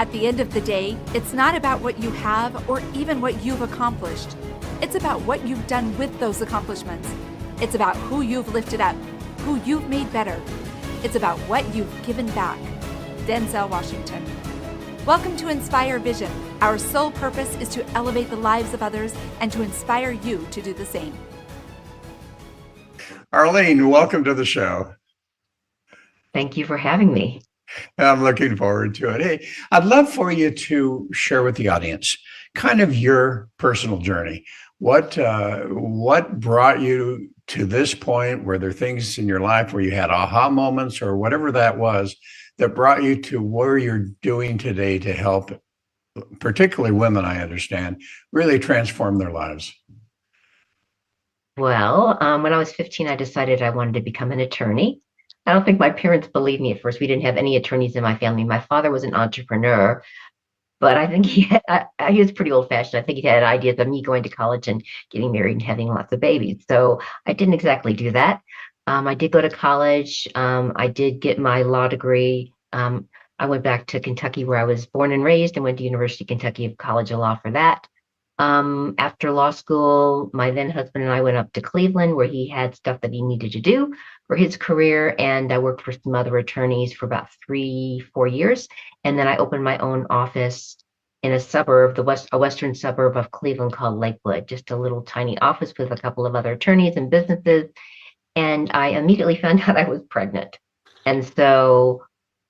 At the end of the day, it's not about what you have or even what you've accomplished. It's about what you've done with those accomplishments. It's about who you've lifted up, who you've made better. It's about what you've given back. Denzel Washington. Welcome to Inspire Vision. Our sole purpose is to elevate the lives of others and to inspire you to do the same. Arlene, welcome to the show. Thank you for having me. I'm looking forward to it. Hey, I'd love for you to share with the audience kind of your personal journey. What brought you to this point? Were there things in your life where you had aha moments or whatever that was that brought you to where you're doing today to help, particularly women, I understand, really transform their lives? Well, when I was 15, I decided I wanted to become an attorney. I don't think my parents believed me at first. We didn't have any attorneys in my family. My father was an entrepreneur, but I think he was pretty old-fashioned. I think he had ideas of me going to college and getting married and having lots of babies. So I didn't exactly do that. I did go to college. I did get my law degree. I went back to Kentucky where I was born and raised and went to University of Kentucky College of Law for that. After law school, my then husband and I went up to Cleveland where he had stuff that he needed to do for his career. And I worked for some other attorneys for about 3-4 years. And then I opened my own office in a suburb, a western suburb of Cleveland called Lakewood, just a little tiny office with a couple of other attorneys and businesses. And I immediately found out I was pregnant. And so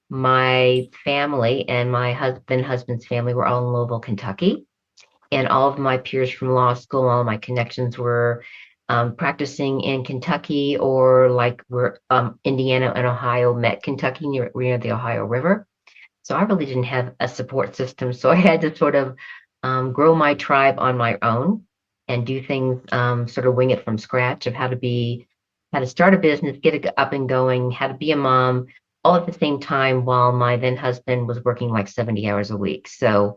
my family and my husband's family were all in Louisville, Kentucky. And all of my peers from law school, all of my connections were practicing in Kentucky or like where Indiana and Ohio met Kentucky near the Ohio River. So I really didn't have a support system. So I had to sort of grow my tribe on my own and do things, sort of wing it from scratch of how to start a business, get it up and going, how to be a mom, all at the same time while my then husband was working like 70 hours a week. So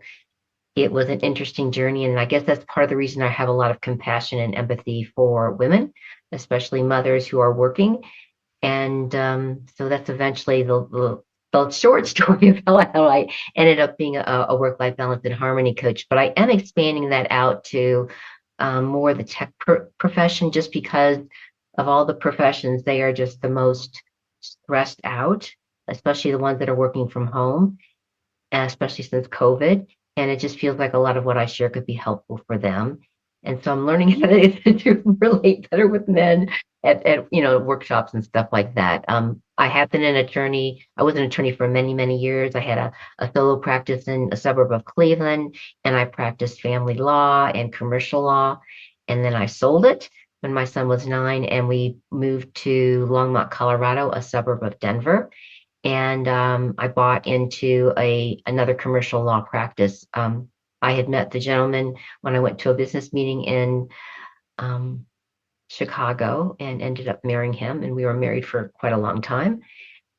it was an interesting journey. And I guess that's part of the reason I have a lot of compassion and empathy for women, especially mothers who are working. And so that's eventually the short story of how I ended up being a work-life balance and harmony coach. But I am expanding that out to more of the tech profession, just because of all the professions, they are just the most stressed out, especially the ones that are working from home, especially since COVID. And it just feels like a lot of what I share could be helpful for them. And so I'm learning how to relate better with men at workshops and stuff like that. I have been an attorney. I was an attorney for many, many years. I had a solo practice in a suburb of Cleveland, and I practiced family law and commercial law. And then I sold it when my son was 9, and we moved to Longmont, Colorado, a suburb of Denver. And I bought into another commercial law practice. I had met the gentleman when I went to a business meeting in Chicago and ended up marrying him. And we were married for quite a long time.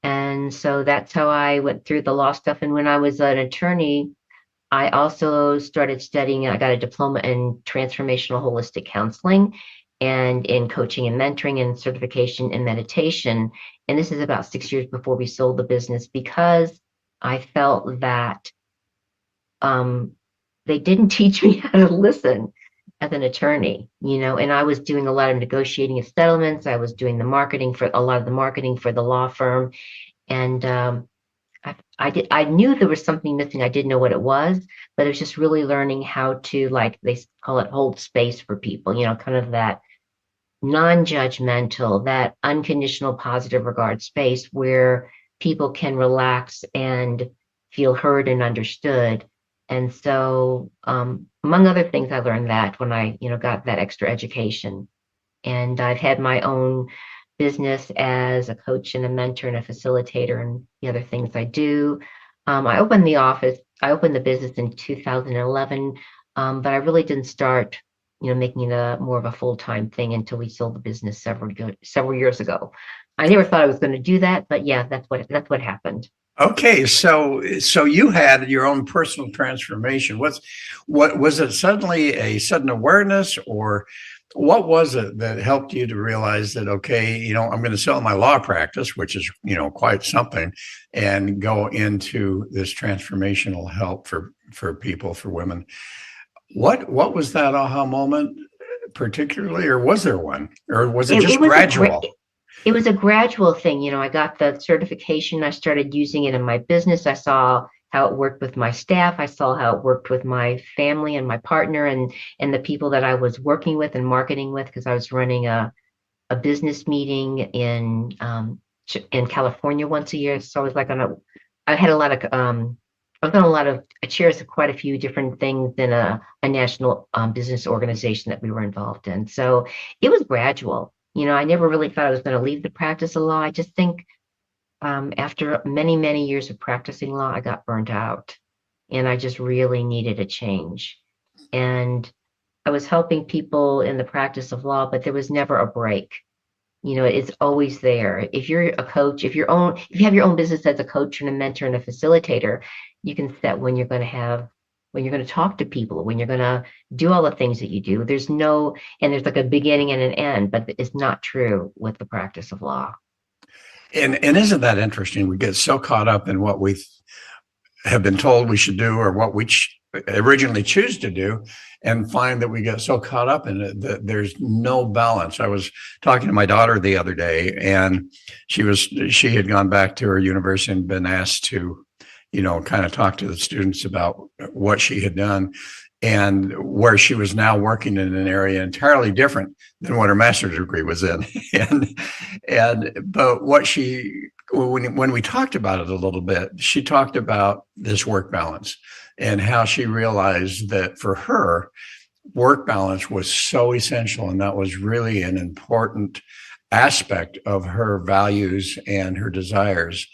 And so that's how I went through the law stuff. And when I was an attorney, I also started studying. I got a diploma in transformational holistic counseling and in coaching and mentoring and certification in meditation. And this is about 6 years before we sold the business, because I felt that they didn't teach me how to listen as an attorney, and I was doing a lot of negotiating of settlements. I was doing a lot of the marketing for the law firm. And I knew there was something missing. I didn't know what it was, but it was just really learning how to, like they call it, hold space for people, kind of that non-judgmental, that unconditional positive regard space where people can relax and feel heard and understood. And so, among other things, I learned that when I, got that extra education. And I've had my own business as a coach and a mentor and a facilitator and the other things I do. I opened the business in 2011, but I really didn't start, making it more of a full-time thing until we sold the business several years ago. I never thought I was going to do that, but yeah, that's what happened. Okay, so you had your own personal transformation. What was it? Suddenly a sudden awareness, or what was it that helped you to realize that, okay, I'm going to sell my law practice, which is, quite something, and go into this transformational help for people, for women? What was that aha moment particularly, or was there one, or was it just gradual? It was a gradual thing. I got the certification. I started using it in my business. I saw how it worked with my staff. I saw how it worked with my family and my partner and the people that I was working with and marketing with, because I was running a business meeting in California once a year. So I was like I had a lot of I was on a lot of chairs of quite a few different things in a national business organization that we were involved in. So it was gradual. I never really thought I was going to leave the practice of law. I just think after many, many years of practicing law, I got burnt out and I just really needed a change. And I was helping people in the practice of law, but there was never a break. It's always there. If you're a coach, if you have your own business as a coach and a mentor and a facilitator, you can set when you're going to talk to people, when you're going to do all the things that you do. There's like a beginning and an end, but it's not true with the practice of law. And isn't that interesting? We get so caught up in what we have been told we should do, or what we originally choose to do, and find that we get so caught up in it that there's no balance. I was talking to my daughter the other day, and she had gone back to her university and been asked to, kind of talk to the students about what she had done, and where she was now working in an area entirely different than what her master's degree was in. But when we talked about it a little bit, she talked about this work balance and how she realized that for her, work balance was so essential. And that was really an important aspect of her values and her desires.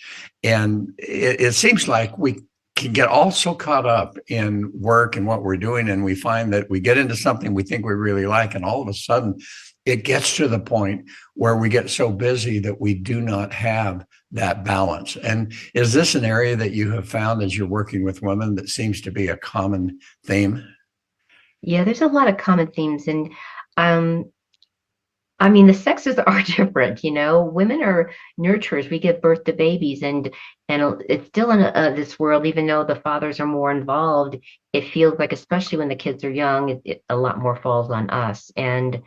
And it seems like we can get all so caught up in work and what we're doing, and we find that we get into something we think we really like, and all of a sudden it gets to the point where we get so busy that we do not have that balance. And is this an area that you have found as you're working with women that seems to be a common theme? Yeah, there's a lot of common themes. And the sexes are different. Women are nurturers. We give birth to babies, and it's still in this world, even though the fathers are more involved, it feels like, especially when the kids are young, a lot more falls on us. And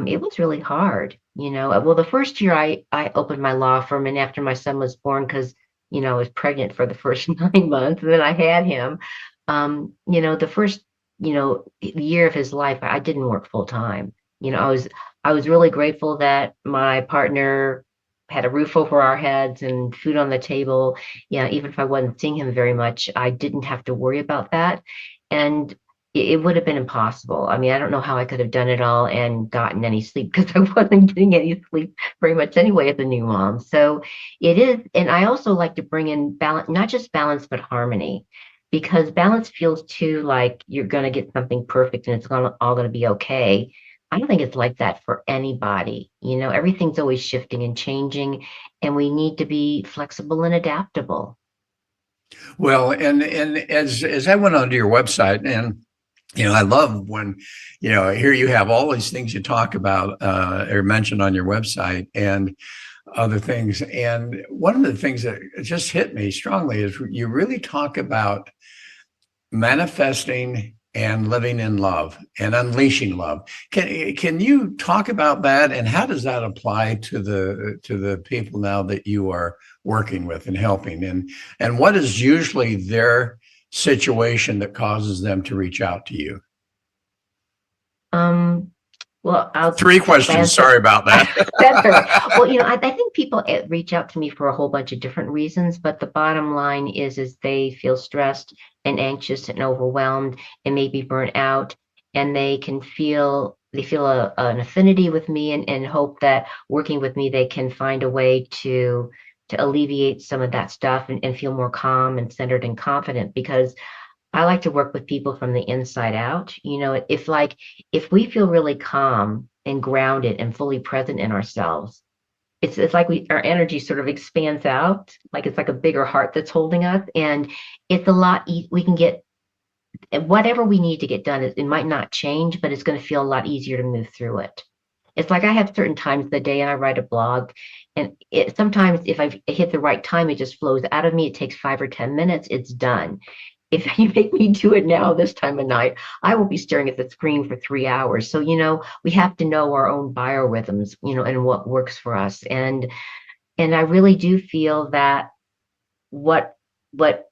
it was really hard. Well, the first year I opened my law firm, and after my son was born, because, I was pregnant for the first 9 months, and then I had him, the first, year of his life, I didn't work full time. I was really grateful that my partner had a roof over our heads and food on the table. Even if I wasn't seeing him very much, I didn't have to worry about that. And it would have been impossible. I don't know how I could have done it all and gotten any sleep, because I wasn't getting any sleep very much anyway as a new mom. So it is. And I also like to bring in balance, not just balance, but harmony, because balance feels too like you're going to get something perfect and it's all going to be okay. I don't think it's like that for anybody. Everything's always shifting and changing, and we need to be flexible and adaptable. Well, and as I went onto your website, and I love when, here you have all these things you talk about or mention on your website and other things. And one of the things that just hit me strongly is you really talk about manifesting and living in love and unleashing love. Can you talk about that, and how does that apply to the people now that you are working with and helping, and what is usually their situation that causes them to reach out to you? Well, I'll 3 questions. Sorry about that. That's all right. Well, I think people reach out to me for a whole bunch of different reasons, but the bottom line is they feel stressed and anxious and overwhelmed and maybe burnt out, and they feel an affinity with me, and hope that working with me, they can find a way to alleviate some of that stuff and feel more calm and centered and confident, because I like to work with people from the inside out. If we feel really calm and grounded and fully present in ourselves, it's like our energy sort of expands out, like it's like a bigger heart that's holding us, and it's a lot. We can get whatever we need to get done, it might not change, but it's going to feel a lot easier to move through it. It's like I have certain times of the day and I write a blog, and sometimes if I hit the right time, it just flows out of me. It takes 5 or 10 minutes, it's done. If you make me do it now this time of night, I will be staring at the screen for 3 hours. So, we have to know our own biorhythms, and what works for us. And I really do feel that what what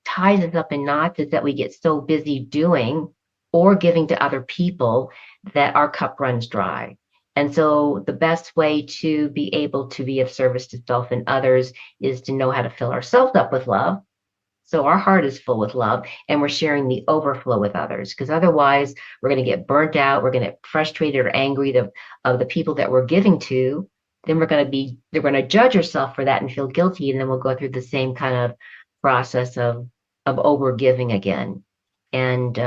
ties us up in knots is that we get so busy doing or giving to other people that our cup runs dry. And so the best way to be able to be of service to self and others is to know how to fill ourselves up with love. So our heart is full with love and we're sharing the overflow with others, because otherwise we're going to get burnt out. We're going to get frustrated or angry of the people that we're giving to. Then they're going to judge ourselves for that and feel guilty. And then we'll go through the same kind of process of over giving again. And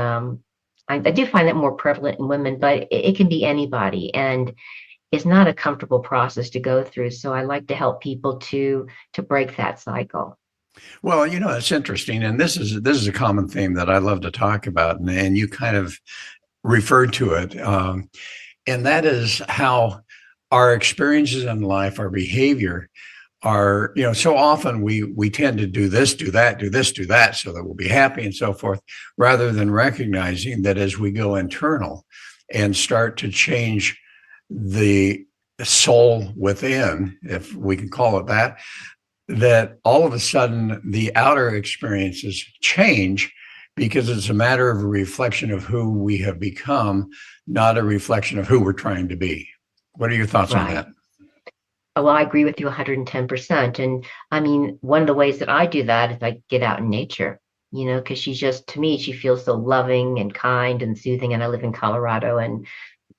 I do find that more prevalent in women, but it can be anybody. And it's not a comfortable process to go through. So I like to help people to break that cycle. Well, it's interesting, and this is a common theme that I love to talk about, and you kind of referred to it, and that is how our experiences in life, our behavior, are so often we tend to do this, do that, do this, do that, so that we'll be happy and so forth, rather than recognizing that as we go internal and start to change the soul within, if we can call it that all of a sudden the outer experiences change, because it's a matter of a reflection of who we have become, not a reflection of who we're trying to be. What are your thoughts on that? Well, I agree with you 110%. And I mean, one of the ways that I do that is I get out in nature, because to me, she feels so loving and kind and soothing. And I live in Colorado, and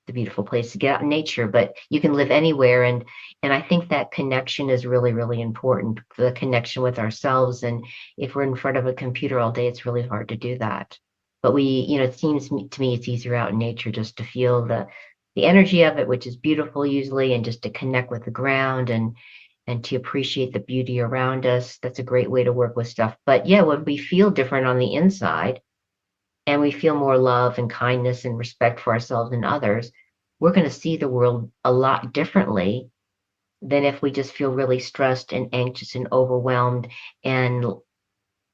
a beautiful place to get out in nature, but you can live anywhere. And I think that connection is really, really important, the connection with ourselves. And if we're in front of a computer all day, it's really hard to do that. But it seems to me it's easier out in nature just to feel the energy of it, which is beautiful usually, and just to connect with the ground and to appreciate the beauty around us. That's a great way to work with stuff. But yeah, when we feel different on the inside, and we feel more love and kindness and respect for ourselves and others, we're going to see the world a lot differently than if we just feel really stressed and anxious and overwhelmed. And,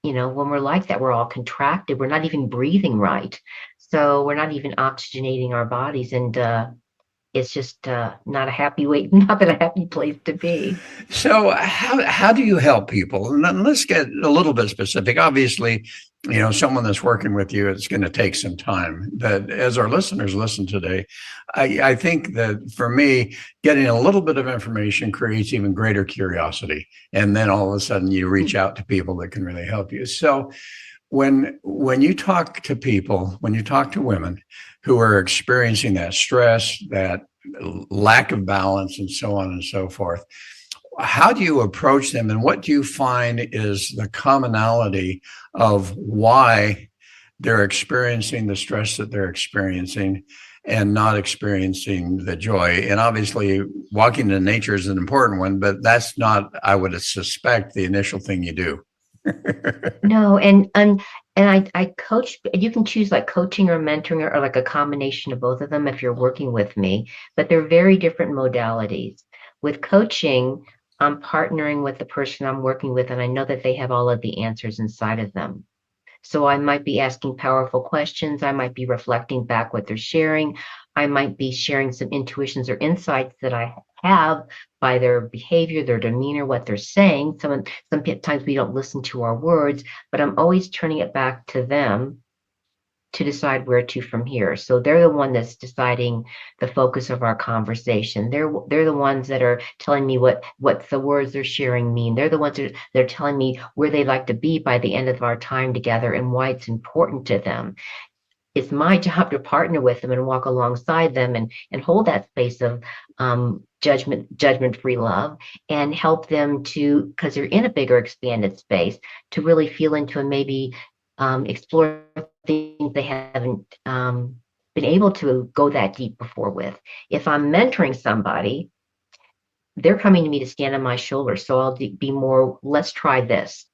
when we're like that, we're all contracted. We're not even breathing right. So we're not even oxygenating our bodies. And it's just not a happy way, not a happy place to be. So how do you help people? And let's get a little bit specific. Obviously, someone that's working with you, it's going to take some time. But as our listeners listen today, I think that for me, getting a little bit of information creates even greater curiosity. And then all of a sudden you reach out to people that can really help you. So when you talk to people, when you talk to women who are experiencing that stress, that lack of balance, and so on and so forth, how do you approach them, and what do you find is the commonality of why they're experiencing the stress that they're experiencing and not experiencing the joy? And obviously walking in nature is an important one, but that's not, I would suspect, the initial thing you do. No, and I coach. You can choose like coaching or mentoring, or like a combination of both of them if you're working with me, but they're very different modalities. With coaching, I'm partnering with the person I'm working with, and I know that they have all of the answers inside of them. So I might be asking powerful questions. I might be reflecting back what they're sharing. I might be sharing some intuitions or insights that I have by their behavior, their demeanor, what they're saying. Sometimes we don't listen to our words, but I'm always turning it back to them to decide where to from here. So they're the one that's deciding the focus of our conversation. They're the ones that are telling me what the words they're sharing mean. They're the ones that they're telling me where they'd like to be by the end of our time together and why it's important to them. It's my job to partner with them and walk alongside them and hold that space of judgment-free love, and help them to, because they're in a bigger expanded space, to really feel into and maybe explore things they haven't been able to go that deep before with. If I'm mentoring somebody, they're coming to me to stand on my shoulder. So I'll be more, let's try this.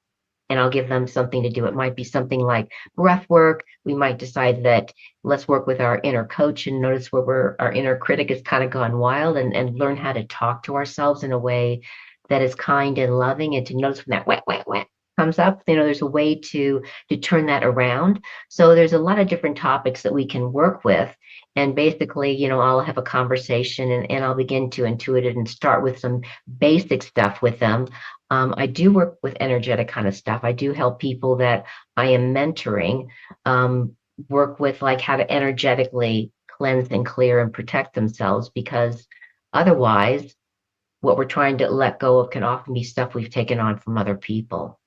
and I'll give them something to do. It might be something like breath work. We might decide that let's work with our inner coach and notice where our inner critic has kind of gone wild, and learn how to talk to ourselves in a way that is kind and loving, and to notice when that wet comes up, there's a way to turn that around. So there's a lot of different topics that we can work with. And basically, I'll have a conversation, and I'll begin to intuit it and start with some basic stuff with them. I do work with energetic kind of stuff. I do help people that I am mentoring work with like how to energetically cleanse and clear and protect themselves, because otherwise, what we're trying to let go of can often be stuff we've taken on from other people.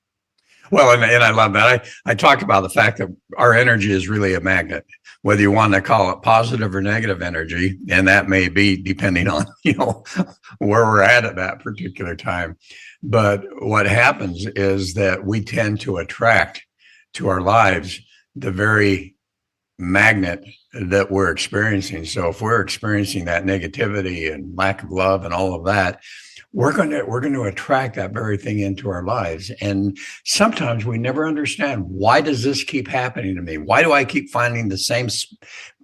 Well, and I love that. I talk about the fact that our energy is really a magnet, whether you want to call it positive or negative energy, and that may be depending on, where we're at that particular time. But what happens is that we tend to attract to our lives the very magnet that we're experiencing. So if we're experiencing that negativity and lack of love and all of that, we're going to attract that very thing into our lives. And sometimes we never understand, why does this keep happening to me? Why do I keep finding the same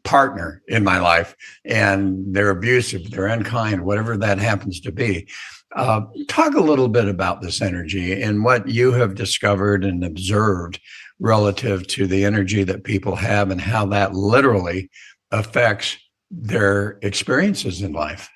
partner in my life, and they're abusive, they're unkind, whatever that happens to be? Talk a little bit about this energy and what you have discovered and observed relative to the energy that people have, and how that literally affects their experiences in life.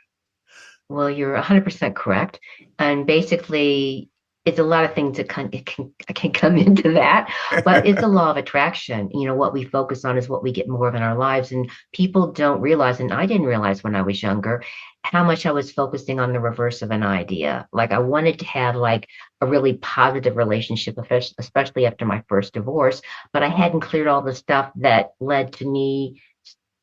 Well, you're 100% correct. And basically, it's a lot of things that can come into that, but it's a law of attraction. What we focus on is what we get more of in our lives. And people don't realize, and I didn't realize when I was younger, how much I was focusing on the reverse of an idea. Like I wanted to have like a really positive relationship, especially after my first divorce, but I hadn't cleared all the stuff that led to me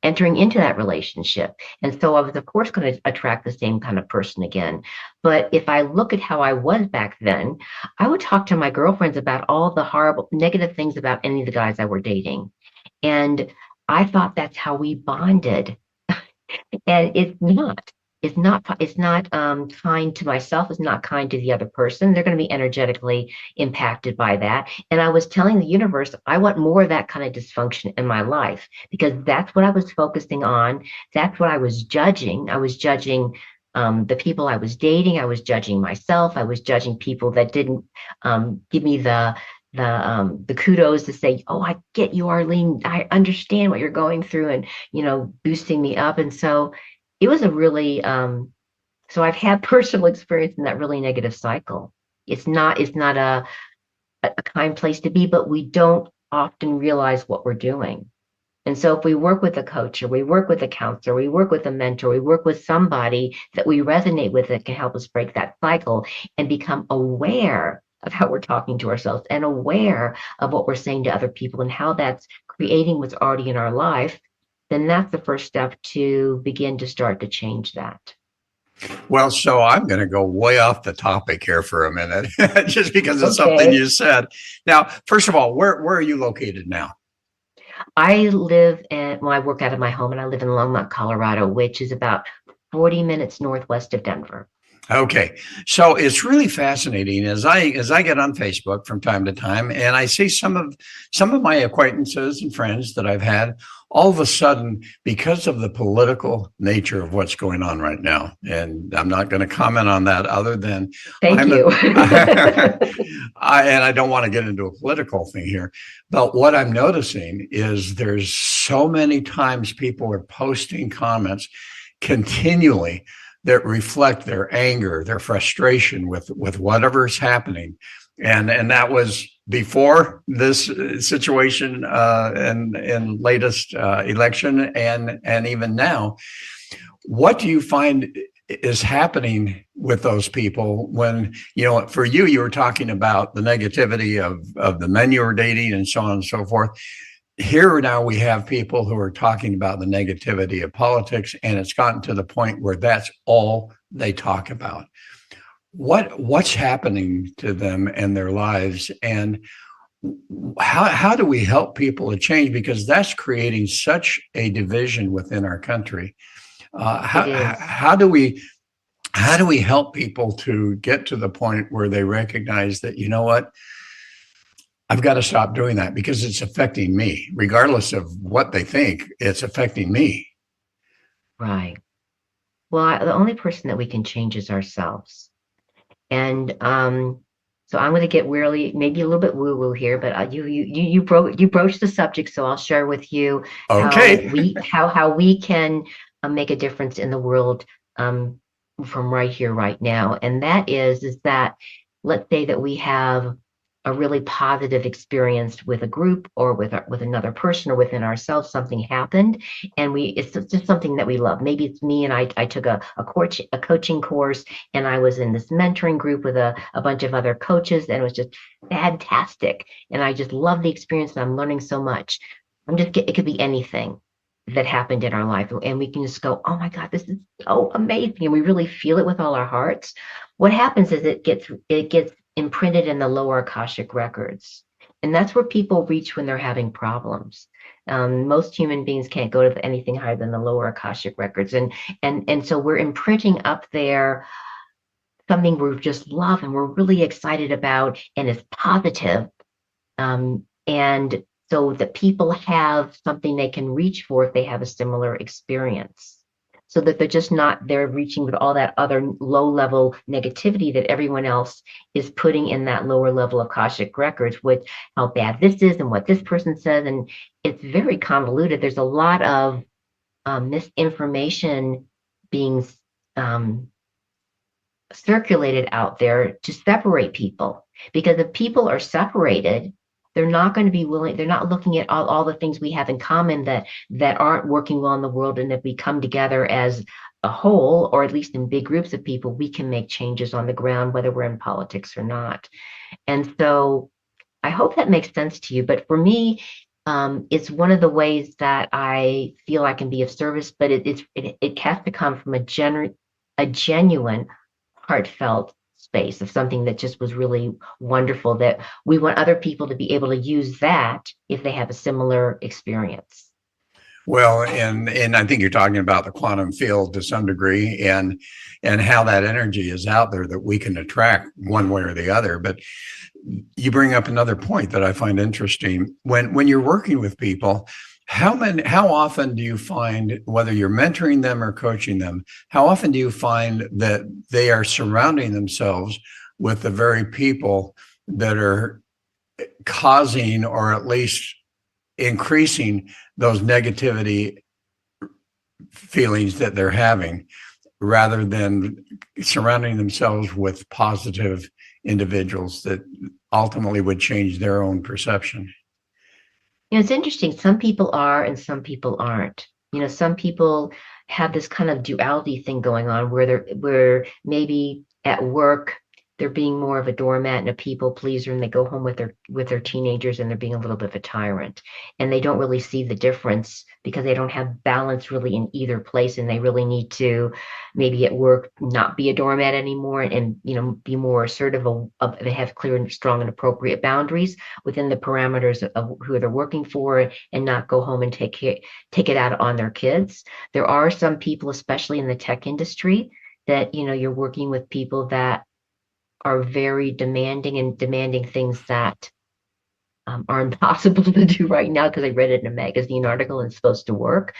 entering into that relationship. And so I was, of course, going to attract the same kind of person again. But if I look at how I was back then, I would talk to my girlfriends about all the horrible, negative things about any of the guys I were dating. And I thought that's how we bonded. And it's not. It's not kind to myself. It's not kind to the other person. They're going to be energetically impacted by that. And I was telling the universe, I want more of that kind of dysfunction in my life, because that's what I was focusing on. That's what I was judging. I was judging the people I was dating. I was judging myself. I was judging people that didn't give me the kudos to say, oh, I get you, Arlene. I understand what you're going through, and, boosting me up. And so it was a really, so I've had personal experience in that really negative cycle. It's not a kind place to be, but we don't often realize what we're doing. And so if we work with a coach, or we work with a counselor, we work with a mentor, we work with somebody that we resonate with that can help us break that cycle and become aware of how we're talking to ourselves, and aware of what we're saying to other people, and how that's creating what's already in our life, then that's the first step to begin to start to change that. Well, so I'm going to go way off the topic here for a minute, just because of Okay. something you said. Now, first of all, where are you located now? I work out of my home, and I live in Longmont, Colorado, which is about 40 minutes northwest of Denver. Okay, so it's really fascinating as I get on Facebook from time to time, and I see some of my acquaintances and friends that I've had, all of a sudden, because of the political nature of what's going on right now, and I'm not going to comment on that other than Thank you. I don't want to get into a political thing here, but what I'm noticing is there's so many times people are posting comments continually that reflect their anger, their frustration with whatever's happening. And that was before this situation and latest election, and even now. What do you find is happening with those people when, for you were talking about the negativity of the men you were dating and so on and so forth. Here now we have people who are talking about the negativity of politics, and it's gotten to the point where that's all they talk about. What's happening to them and their lives, and how do we help people to change? Because that's creating such a division within our country. How do we help people to get to the point where they recognize that, you know what, I've got to stop doing that because it's affecting me, regardless of what they think, it's affecting me. Right. Well, the only person that we can change is ourselves. And so I'm going to get really, maybe a little bit woo-woo here, but you broached the subject, so I'll share with you Okay. how we can make a difference in the world um, from right here, right now. And that is that let's say that we have a really positive experience with a group or with another person or within ourselves. Something happened, and it's just something that we love. Maybe it's me, and I took a coaching course, and I was in this mentoring group with a bunch of other coaches, and it was just fantastic. And I just love the experience, and I'm learning so much. It could be anything that happened in our life, and we can just go, oh my God, this is so amazing, and we really feel it with all our hearts. What happens is it gets imprinted in the lower Akashic records, and that's where people reach when they're having problems. Most human beings can't go to anything higher than the lower Akashic records, and so we're imprinting up there something we just love and we're really excited about, and it's positive. And so that people have something they can reach for if they have a similar experience. So that they're just not there reaching with all that other low level negativity that everyone else is putting in that lower level of Akashic records, with how bad this is and what this person says. And it's very convoluted. There's a lot of misinformation being circulated out there to separate people. Because if people are separated, they're not going to be willing, they're not looking at all the things we have in common that aren't working well in the world. And if we come together as a whole, or at least in big groups of people, we can make changes on the ground, whether we're in politics or not. And so I hope that makes sense to you. But for me, it's one of the ways that I feel I can be of service, but it has to come from a genuine, heartfelt space of something that just was really wonderful, that we want other people to be able to use that if they have a similar experience. Well, and I think you're talking about the quantum field to some degree, and how that energy is out there that we can attract one way or the other. But you bring up another point that I find interesting. When you're working with people, how often do you find, whether you're mentoring them or coaching them, how often do you find that they are surrounding themselves with the very people that are causing, or at least increasing, those negativity feelings that they're having, rather than surrounding themselves with positive individuals that ultimately would change their own perception? It's interesting. Some people are and some people aren't. Some people have this kind of duality thing going on where maybe at work they're being more of a doormat and a people pleaser, and they go home with their teenagers and they're being a little bit of a tyrant, and they don't really see the difference because they don't have balance really in either place, and they really need to maybe at work not be a doormat anymore, and be more assertive they have clear and strong and appropriate boundaries within the parameters of who they're working for, and not go home and take it out on their kids. There are some people, especially in the tech industry, that you're working with people that are very demanding, and demanding things that are impossible to do right now because I read it in a magazine article and it's supposed to work.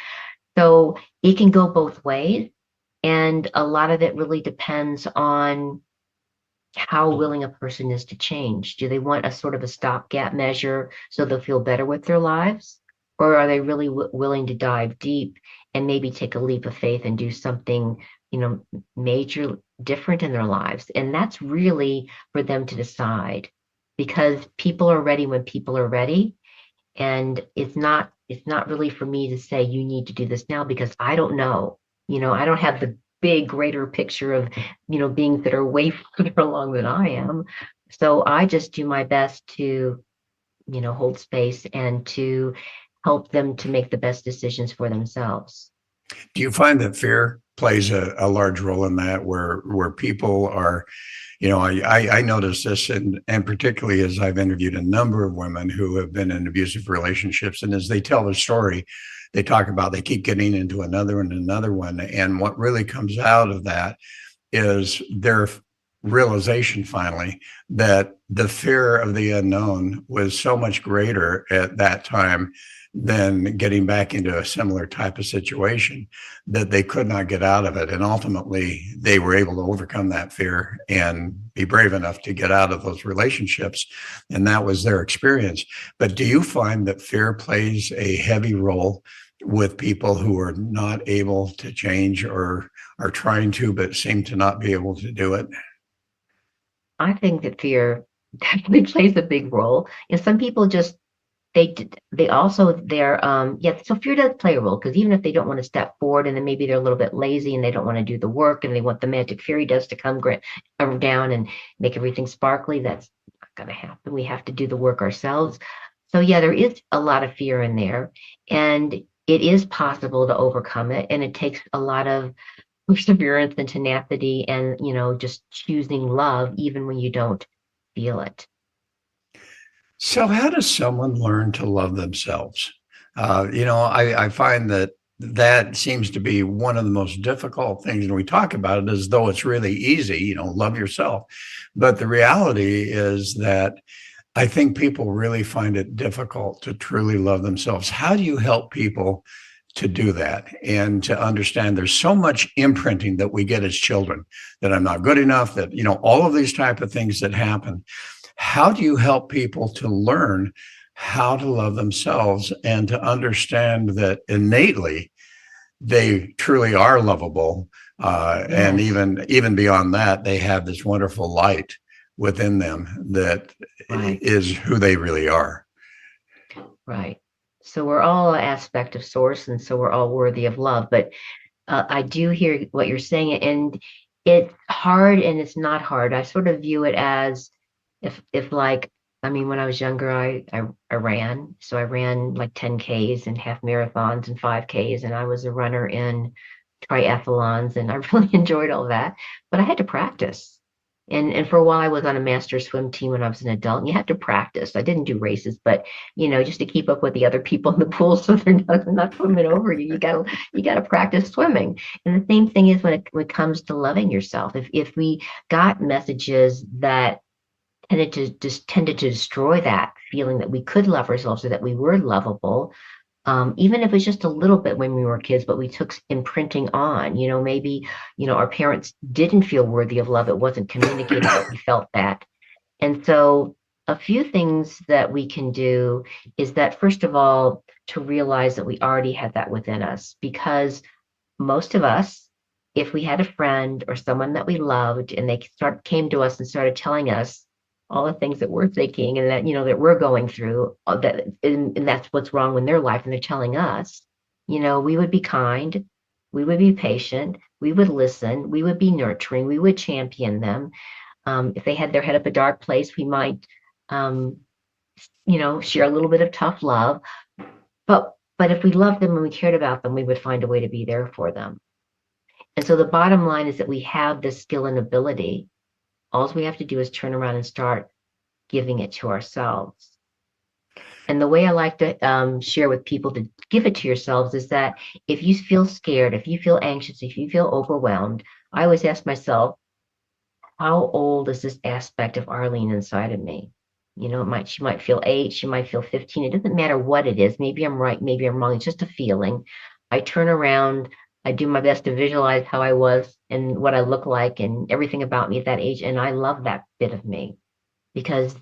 So it can go both ways. And a lot of it really depends on how willing a person is to change. Do they want a sort of a stopgap measure so they'll feel better with their lives? Or are they really willing to dive deep and maybe take a leap of faith and do something, major different in their lives? And that's really for them to decide, because people are ready when people are ready. And it's not really for me to say, you need to do this now, because I don't know. I don't have the big, greater picture of, beings that are way further along than I am. So I just do my best to, hold space and to help them to make the best decisions for themselves. Do you find that fear plays a large role in that, where people are, I notice this, and particularly as I've interviewed a number of women who have been in abusive relationships, and as they tell their story, they talk about they keep getting into another and another one. And what really comes out of that is realization finally that the fear of the unknown was so much greater at that time than getting back into a similar type of situation, that they could not get out of it. And ultimately, they were able to overcome that fear and be brave enough to get out of those relationships. And that was their experience. But do you find that fear plays a heavy role with people who are not able to change, or are trying to, but seem to not be able to do it? I think that fear definitely plays a big role. And some people just they also they're yeah, so fear does play a role, because even if they don't want to step forward, and then maybe they're a little bit lazy and they don't want to do the work, and they want the magic fairy dust to come down and make everything sparkly, that's not going to happen. We have to do the work ourselves. So yeah, there is a lot of fear in there, and it is possible to overcome it, and it takes a lot of perseverance and tenacity, and just choosing love even when you don't feel it. So, how does someone learn to love themselves? I find that that seems to be one of the most difficult things. And we talk about it as though it's really easy, love yourself. But the reality is that I think people really find it difficult to truly love themselves. How do you help people to do that and to understand there's so much imprinting that we get as children, that I'm not good enough, that, all of these type of things that happen? How do you help people to learn how to love themselves and to understand that innately they truly are lovable, and Yes, even beyond that, they have this wonderful light within them that right, is who they really are? right. So we're all an aspect of source, and so we're all worthy of love. But I do hear what you're saying, and it's hard and it's not hard. I sort of view it as, if like, I mean, when I was younger, I ran. So I ran like 10Ks and half marathons and 5Ks, and I was a runner in triathlons, and I really enjoyed all that. But I had to practice. And for a while, I was on a master swim team when I was an adult, and you had to practice. I didn't do races, but just to keep up with the other people in the pool, so they're not swimming over you. You gotta practice swimming. And the same thing is when it comes to loving yourself. If we got messages that tended to destroy that feeling that we could love ourselves, or that we were lovable, even if it's just a little bit when we were kids, but we took imprinting on, maybe, our parents didn't feel worthy of love. It wasn't communicated, but we felt that. And so a few things that we can do is that, first of all, to realize that we already had that within us, because most of us, if we had a friend or someone that we loved, and they came to us and started telling us all the things that we're thinking, and that that we're going through, and that's what's wrong in their life, and they're telling us, we would be kind, we would be patient, we would listen, we would be nurturing, we would champion them. If they had their head up a dark place, we might um, share a little bit of tough love, but if we loved them and we cared about them, we would find a way to be there for them. And so the bottom line is that we have this skill and ability. All we have to do is turn around and start giving it to ourselves. And the way I like to share with people to give it to yourselves is that if you feel scared, if you feel anxious, if you feel overwhelmed, I always ask myself, how old is this aspect of Arlene inside of me? She might feel 8, she might feel 15. It doesn't matter what it is. Maybe I'm right, maybe I'm wrong. It's just a feeling. I turn around, I do my best to visualize how I was and what I look like and everything about me at that age. And I love that bit of me, because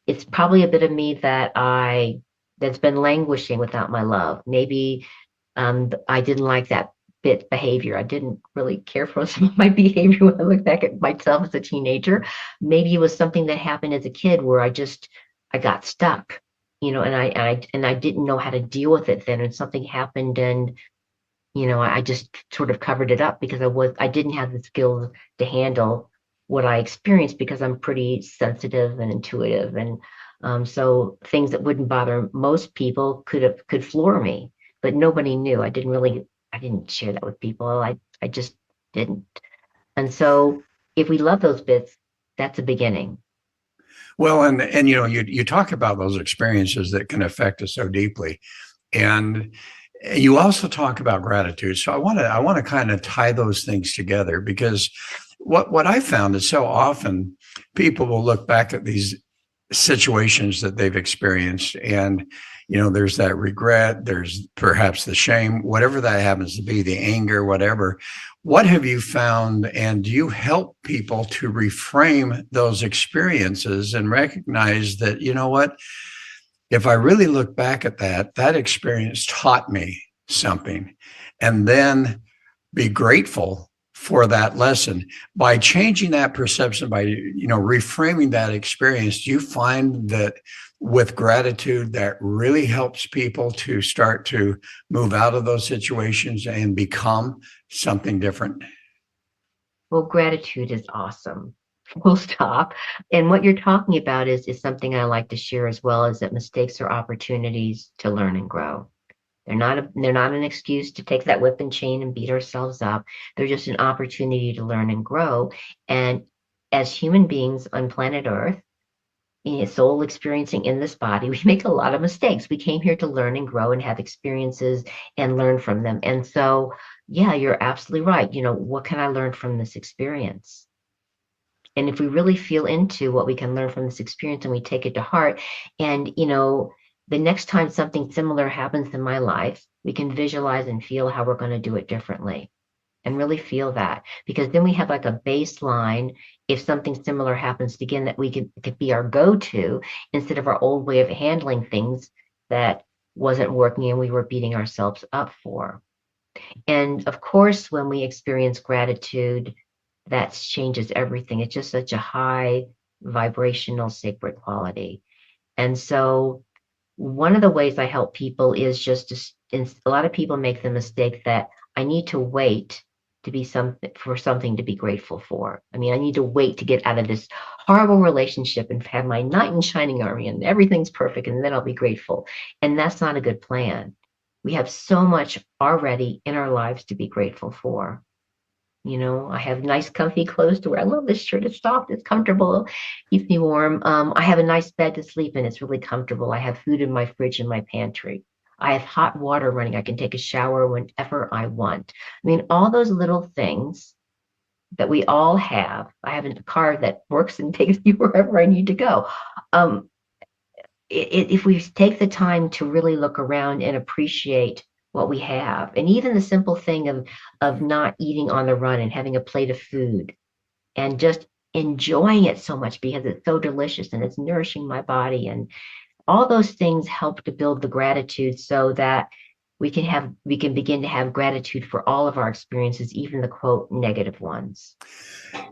it's probably a bit of me that's been languishing without my love. Maybe I didn't like that bit behavior. I didn't really care for some of my behavior when I look back at myself as a teenager. Maybe it was something that happened as a kid where I got stuck, and I didn't know how to deal with it then, and something happened, and I just sort of covered it up because I didn't have the skills to handle what I experienced, because I'm pretty sensitive and intuitive. And so things that wouldn't bother most people could floor me, but nobody knew. I didn't share that with people. I just didn't. And so if we love those bits, that's a beginning. Well, and you talk about those experiences that can affect us so deeply, and you also talk about gratitude. So I want to kind of tie those things together, because what I found is so often people will look back at these situations that they've experienced, and there's that regret, there's perhaps the shame, whatever that happens to be, the anger, whatever. What have you found, and do you help people to reframe those experiences and recognize that, what, if I really look back at that experience taught me something, and then be grateful for that lesson by changing that perception, by reframing that experience? Do you find that with gratitude that really helps people to start to move out of those situations and become something different? Well, gratitude is awesome. Full stop. And what you're talking about is something I like to share as well, is that mistakes are opportunities to learn and grow. They're not an excuse to take that whip and chain and beat ourselves up. They're just an opportunity to learn and grow. And as human beings on planet Earth, soul experiencing in this body, we make a lot of mistakes. We came here to learn and grow and have experiences and learn from them. And so, yeah, you're absolutely right. What can I learn from this experience? And if we really feel into what we can learn from this experience and we take it to heart, and the next time something similar happens in my life, we can visualize and feel how we're going to do it differently, and really feel that, because then we have like a baseline. If something similar happens again, that could be our go-to, instead of our old way of handling things that wasn't working and we were beating ourselves up for. And of course, when we experience gratitude, that changes everything. It's just such a high vibrational sacred quality. And so one of the ways I help people is just a lot of people make the mistake that I need to wait to be something to be grateful for. I mean, I need to wait to get out of this horrible relationship and have my knight in shining armor and everything's perfect, and then I'll be grateful. And that's not a good plan. We have so much already in our lives to be grateful for. I have nice comfy clothes to wear. I love this shirt. It's soft, it's comfortable, keeps me warm. I have a nice bed to sleep in. It's really comfortable. I have food in my fridge and my pantry. I have hot water running. I can take a shower whenever I want. I mean, all those little things that we all have. I have a car that works and takes me wherever I need to go. If we take the time to really look around and appreciate what we have, and even the simple thing of not eating on the run and having a plate of food and just enjoying it so much because it's so delicious and it's nourishing my body, and all those things help to build the gratitude, so that we can begin to have gratitude for all of our experiences, even the quote negative ones.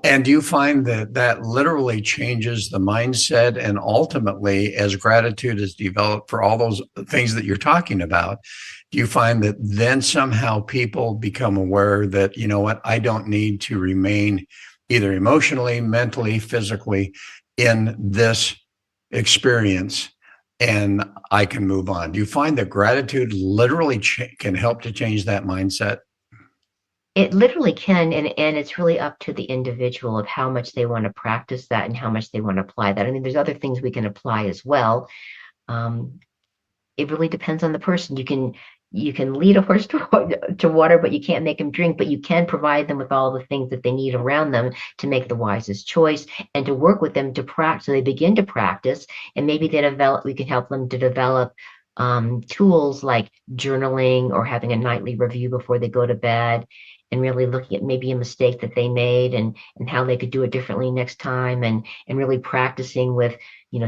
And do you find that literally changes the mindset, and ultimately, as gratitude is developed for all those things that you're talking about, do you find that then somehow people become aware that, what, I don't need to remain either emotionally, mentally, physically in this experience, and I can move on? Do you find that gratitude literally can help to change that mindset? It literally can, and it's really up to the individual of how much they want to practice that and how much they want to apply that. I mean, there's other things we can apply as well. It really depends on the person. You can lead a horse to water, but you can't make them drink, but you can provide them with all the things that they need around them to make the wisest choice, and to work with them to practice. So they begin to practice, and maybe we can help them to develop tools like journaling or having a nightly review before they go to bed, and really looking at maybe a mistake that they made and how they could do it differently next time, and really practicing with,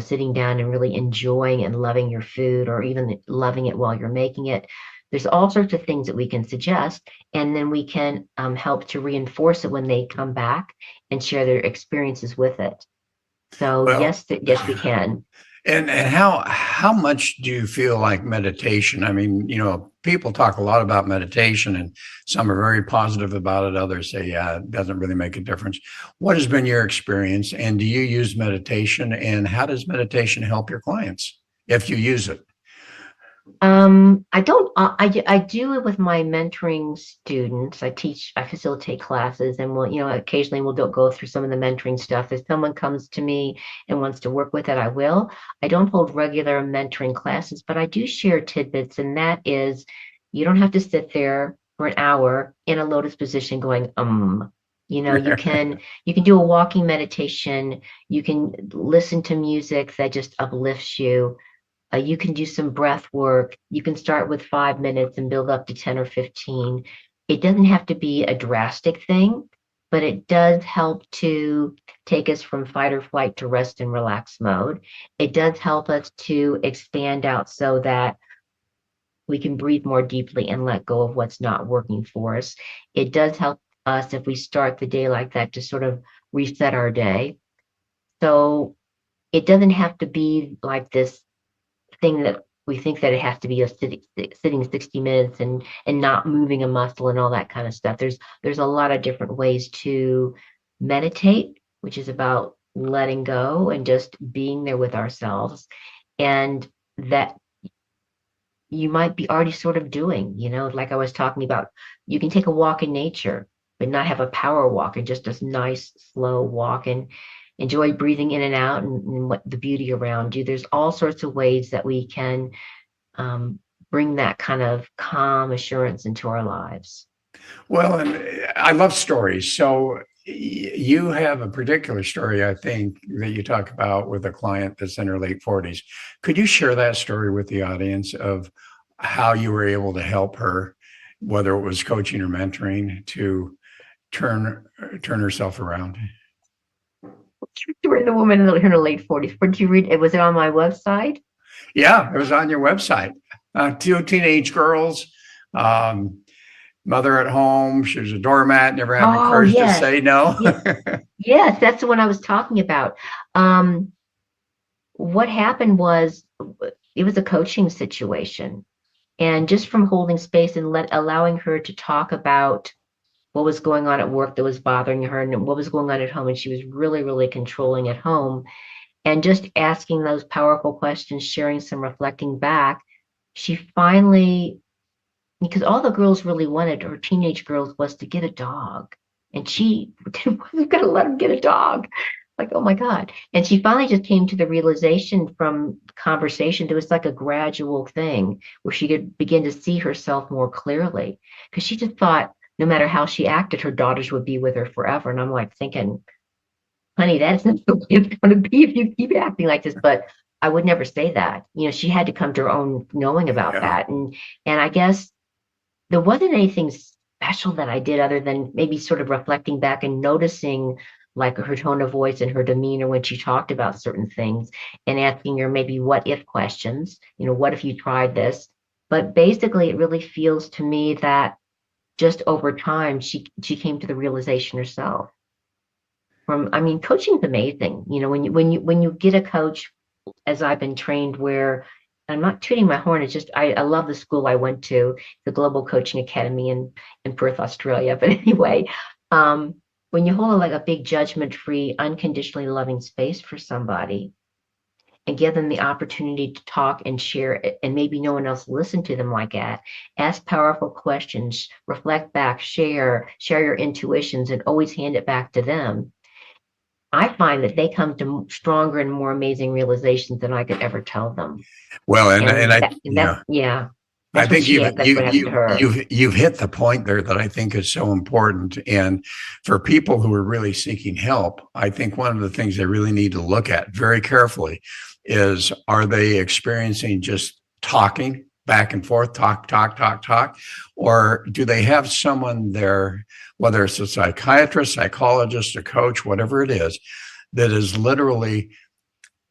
sitting down and really enjoying and loving your food, or even loving it while you're making it. There's all sorts of things that we can suggest, and then we can help to reinforce it when they come back and share their experiences with it. So Well, yes, we can. And how much do you feel like meditation? I mean, people talk a lot about meditation, and some are very positive about it. Others say, yeah, it doesn't really make a difference. What has been your experience, and do you use meditation, and how does meditation help your clients if you use it? I don't, I do it with my mentoring students. I facilitate classes, and occasionally we'll go through some of the mentoring stuff. If someone comes to me and wants to work with it, I will. I don't hold regular mentoring classes, but I do share tidbits, and that is, you don't have to sit there for an hour in a lotus position going, You know, you can do a walking meditation. You can listen to music that just uplifts you. You can do some breath work. You can start with 5 minutes and build up to 10 or 15. It doesn't have to be a drastic thing, but it does help to take us from fight or flight to rest and relax mode. It does help us to expand out so that we can breathe more deeply and let go of what's not working for us. It does help us if we start the day like that to sort of reset our day. So it doesn't have to be like this thing that we think that it has to be a sitting 60 minutes and not moving a muscle and all that kind of stuff. There's a lot of different ways to meditate, which is about letting go and just being there with ourselves. And that you might be already sort of doing, like I was talking about, you can take a walk in nature, but not have a power walk and just a nice slow walk and enjoy breathing in and out and what the beauty around you. There's all sorts of ways that we can bring that kind of calm assurance into our lives. Well, and I love stories. So you have a particular story, I think, that you talk about with a client that's in her late 40s. Could you share that story with the audience of how you were able to help her, whether it was coaching or mentoring, to turn herself around? We're the woman in her late 40s. Where did you read it? Was it on my website? Yeah, it was on your website. Two teenage girls, mother at home. She was a doormat, never had the courage to say no. Yes, that's the one I was talking about. What happened was it was a coaching situation. And just from holding space and allowing her to talk about what was going on at work that was bothering her and what was going on at home. And she was really, really controlling at home. And just asking those powerful questions, sharing some reflecting back, she finally, because all the girls really wanted, or teenage girls, was to get a dog. And she wasn't going to let them get a dog. Like, oh my God. And she finally just came to the realization from conversation, it was like a gradual thing where she could begin to see herself more clearly. Because she just thought, no matter how she acted, her daughters would be with her forever. And I'm like thinking, honey, that's not the way it's going to be if you keep acting like this. But I would never say that. She had to come to her own knowing about that. And I guess there wasn't anything special that I did other than maybe sort of reflecting back and noticing like her tone of voice and her demeanor when she talked about certain things and asking her maybe what if questions, what if you tried this? But basically, it really feels to me that just over time, she came to the realization herself. Coaching's amazing. When you get a coach, as I've been trained, where I'm not tooting my horn, it's just I love the school I went to, the Global Coaching Academy in Perth, Australia. But anyway, when you hold like a big judgment-free, unconditionally loving space for somebody and give them the opportunity to talk and share, and maybe no one else listen to them like that, ask powerful questions, reflect back, share your intuitions, and always hand it back to them. I find that they come to stronger and more amazing realizations than I could ever tell them. Well, I think you've hit the point there that I think is so important. And for people who are really seeking help, I think one of the things they really need to look at very carefully is, are they experiencing just talking back and forth, talk, or do they have someone there, whether it's a psychiatrist, psychologist, a coach, whatever it is, that is literally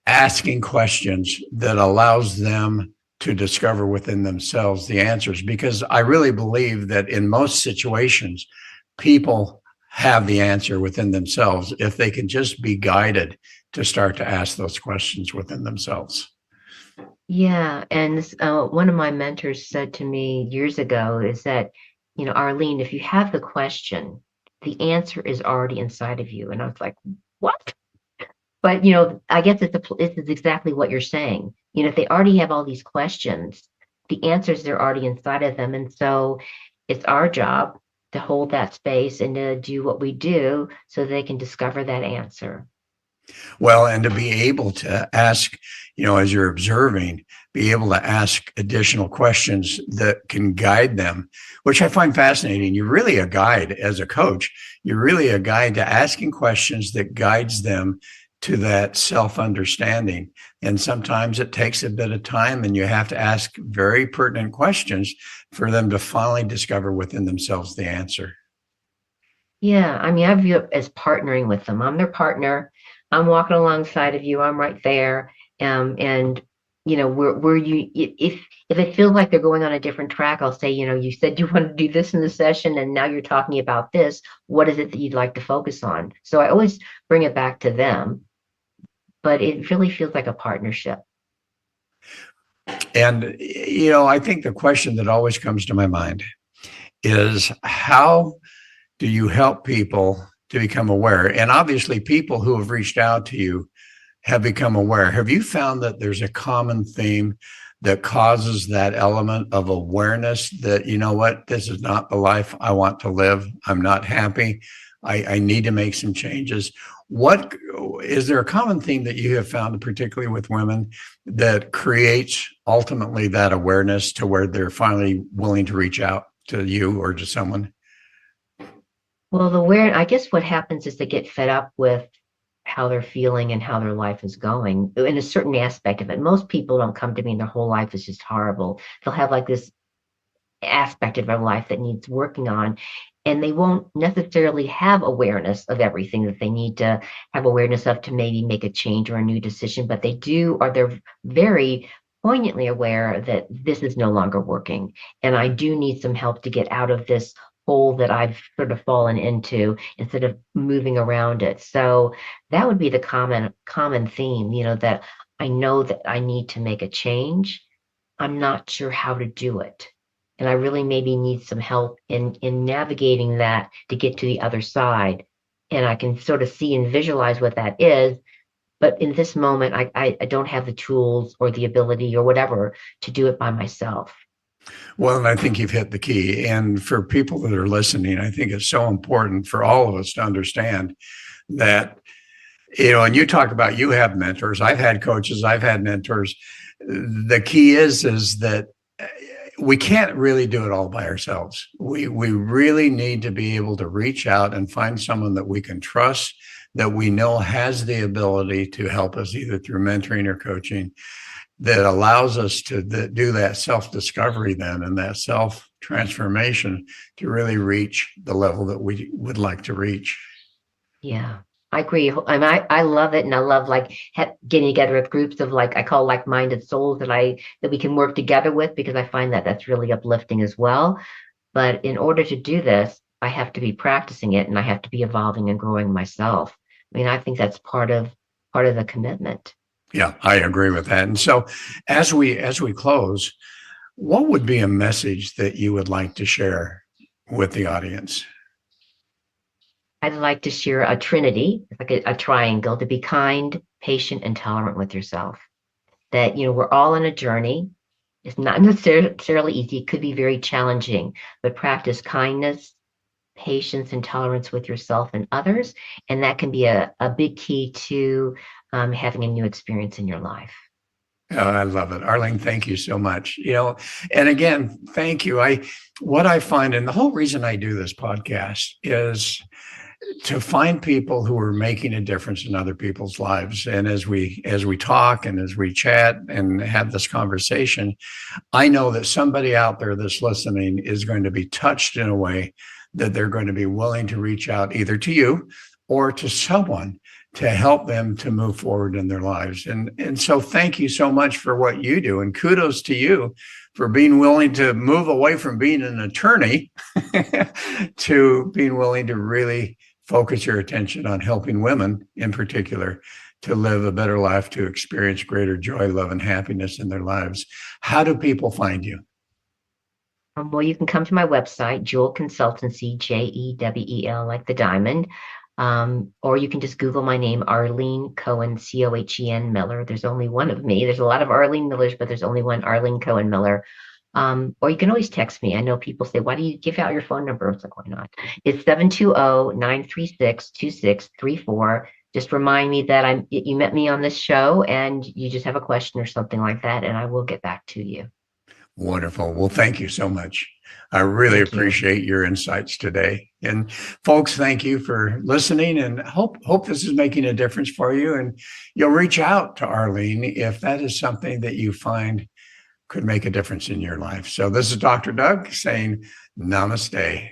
asking questions that allows them to discover within themselves the answers? Because I really believe that in most situations, people have the answer within themselves if they can just be guided to start to ask those questions within themselves. Yeah. And this, one of my mentors said to me years ago is that, Arlene, if you have the question, the answer is already inside of you. And I was like, what? But, I guess it's exactly what you're saying. If they already have all these questions, the answers, they're already inside of them. And so it's our job to hold that space and to do what we do so they can discover that answer. Well, and to be able to ask, as you're observing, be able to ask additional questions that can guide them, which I find fascinating. You're really a guide as a coach. You're really a guide to asking questions that guides them to that self-understanding. And sometimes it takes a bit of time and you have to ask very pertinent questions for them to finally discover within themselves the answer. Yeah, I mean, I view it as partnering with them. I'm their partner. I'm walking alongside of you. I'm right there. And where you if it feels like they're going on a different track, I'll say, you said you want to do this in the session, and now you're talking about this. What is it that you'd like to focus on? So I always bring it back to them, but it really feels like a partnership. And, I think the question that always comes to my mind is how do you help people to become aware? And obviously, people who have reached out to you have become aware. Have you found that there's a common theme that causes that element of awareness that, what, this is not the life I want to live. I'm not happy. I need to make some changes. What is there a common theme that you have found, particularly with women, that creates ultimately that awareness to where they're finally willing to reach out to you or to someone? Well, I guess what happens is they get fed up with how they're feeling and how their life is going in a certain aspect of it. Most people don't come to me and their whole life is just horrible. They'll have like this aspect of their life that needs working on, and they won't necessarily have awareness of everything that they need to have awareness of to maybe make a change or a new decision, but they're very poignantly aware that this is no longer working and I do need some help to get out of this hole that I've sort of fallen into instead of moving around it. So that would be the common theme, that I know that I need to make a change. I'm not sure how to do it. And I really maybe need some help in navigating that to get to the other side. And I can sort of see and visualize what that is. But in this moment, I don't have the tools or the ability or whatever to do it by myself. Well, and I think you've hit the key. And for people that are listening, I think it's so important for all of us to understand that, and you talk about you have mentors. I've had coaches, I've had mentors. The key is that we can't really do it all by ourselves. We really need to be able to reach out and find someone that we can trust, that we know has the ability to help us either through mentoring or coaching, that allows us to do that self-discovery then and that self-transformation to really reach the level that we would like to reach. Yeah, I agree. I love it. And I love like getting together with groups of I call like-minded souls that we can work together with, because I find that that's really uplifting as well. But in order to do this, I have to be practicing it and I have to be evolving and growing myself. I mean, I think that's part of the commitment. Yeah, I agree with that. And so as we close, what would be a message that you would like to share with the audience? I'd like to share a trinity, like a triangle, to be kind, patient, and tolerant with yourself. That, we're all on a journey. It's not necessarily easy. It could be very challenging, but practice kindness, patience, and tolerance with yourself and others. And that can be a big key to having a new experience in your life. Oh, I love it. Arlene, thank you so much. And again, thank you. What I find, and the whole reason I do this podcast is to find people who are making a difference in other people's lives. And as we talk and as we chat and have this conversation, I know that somebody out there that's listening is going to be touched in a way that they're going to be willing to reach out either to you or to someone to help them to move forward in their lives. And so thank you so much for what you do. And kudos to you for being willing to move away from being an attorney to being willing to really focus your attention on helping women in particular to live a better life, to experience greater joy, love, and happiness in their lives. How do people find you? Well, you can come to my website, Jewel Consultancy, Jewel, like the diamond. Or you can just Google my name, Arlene Cohen, Cohen Miller. There's only one of me. There's a lot of Arlene Millers, but there's only one Arlene Cohen Miller. Or you can always text me. I know people say, why do you give out your phone number? It's like, why not? It's 720-936-2634. just remind me that you met me on this show and you just have a question or something like that, and I will get back to you. Wonderful. Well, thank you so much. I really Thank you. appreciate your insights today. And folks, thank you for listening, and hope this is making a difference for you. And you'll reach out to Arlene if that is something that you find could make a difference in your life. So this is Dr. Doug saying namaste.